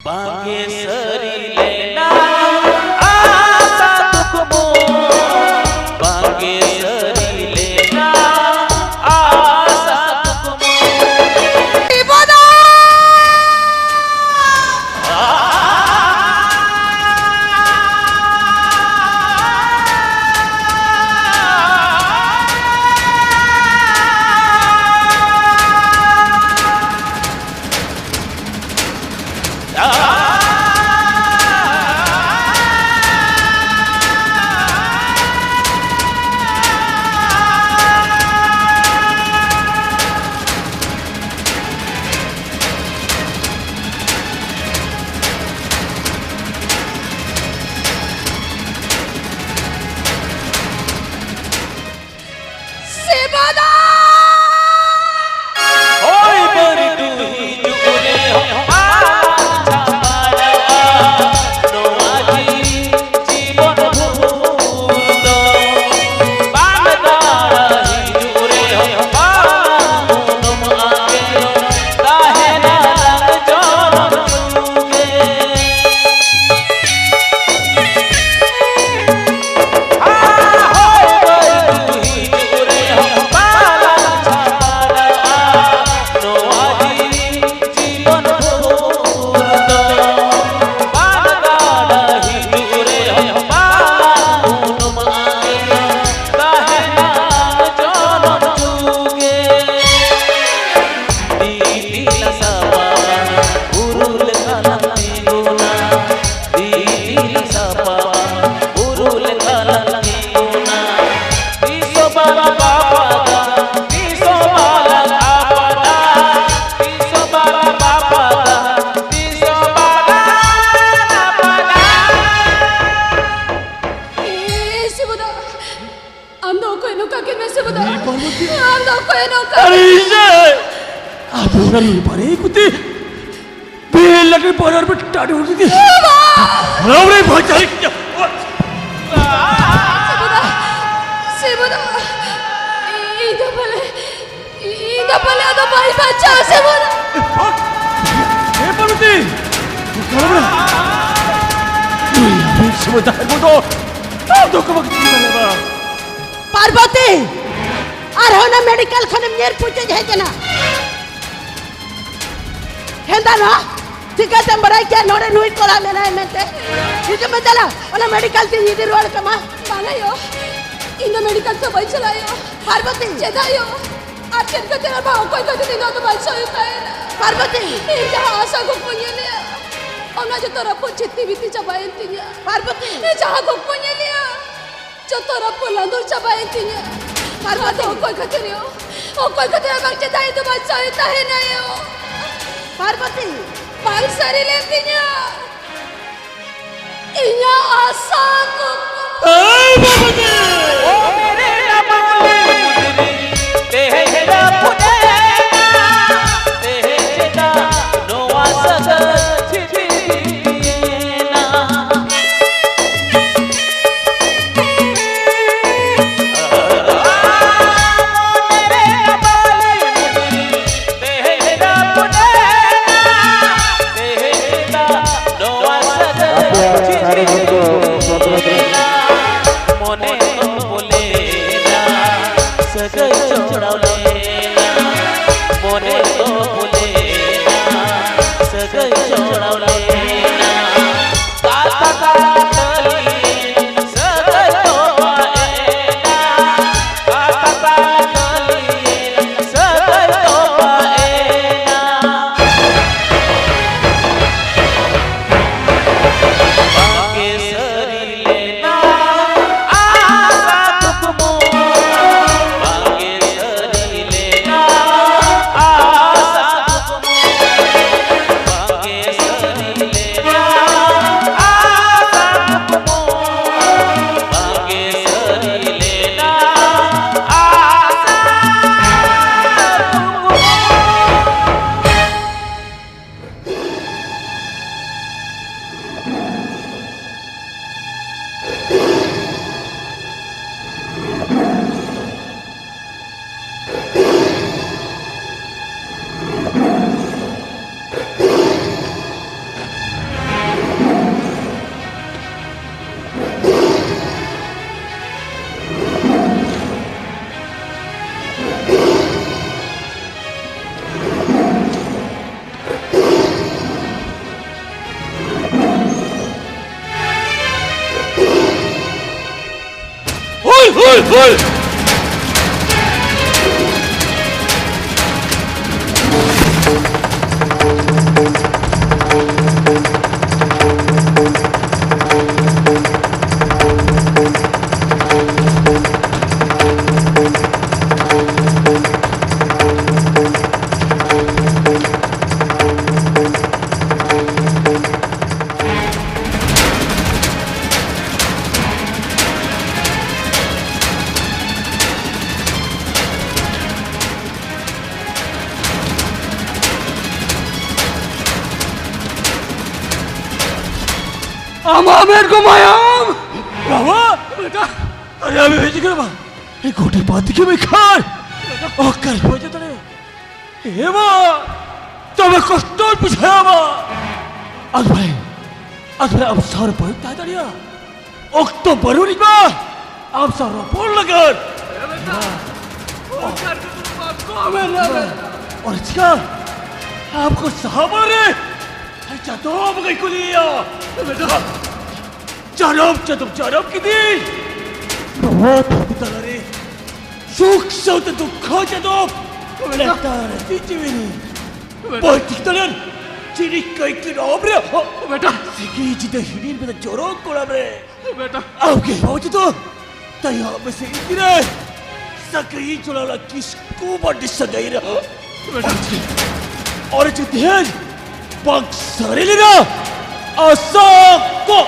बागेश्वरी लेना आशा तुमको बागेश्वरी लेना आशा तुमको पार्वती और होना मेडिकल खाने में पूछे जाए ना हेंदा ना ठीक है तुम बड़ा क्या नोरे नुई कोला में ना मैं ते इसे में चला वाला मेडिकल से ये रोड कमा माना यो इन मेडिकल से वही चलायो पार्वती चेदायो आप चल के तेरा भाव कोई कहते नहीं तो बात सही है पार्वती ये जहां आशा को पुण्य लिया और ना जो तेरा को चित्ती बीती चबाएं तिया पार्वती ये जहां को पुण्य लिया जो तेरा को लंदूर चबाएं तिया पार्वती कोई कहते नहीं हो और कोई कहते हैं कि दाई तो बात सही है नहीं हो पार्वती बाल सारी लेती है इन्या आशा को पार्वती ओ मेरे अमले मुदरी तेरा पुनेना तेरा नोआ सद चिठीना मेरे अमले मुदरी तेरा पुनेना तेरा नोआ सद चिठीना मने बोले बोल আমার ঘুমায়াম বাবা বেটা আরে আমি হয়েছি কেন মা এই গোটে পা দিকে আমি খাই অকাল হয়ে যেত রে হে মা তবে কষ্ট বুঝায় মা আজ ভাই अब सर पर दादारिया ओक्तो बरूरी बा अब सर पर लगन और इसका आपको साहब रे अच्छा तो अब गई कुलिया बेटा चरम की दी बहुत तला रे सुख सौत दुख जदो बेटा रे तीचीविनी बहुत तलन चिरी कई की रोबरे बेटा सिकी जिते हिडीन पे जोरों कोड़ा रे बेटा ओके हो तो तैयार में से इतने सकरी चुनाला किसको बड़ी सगाई रे बेटा और जो ध्यान पग सारे लेना आसा को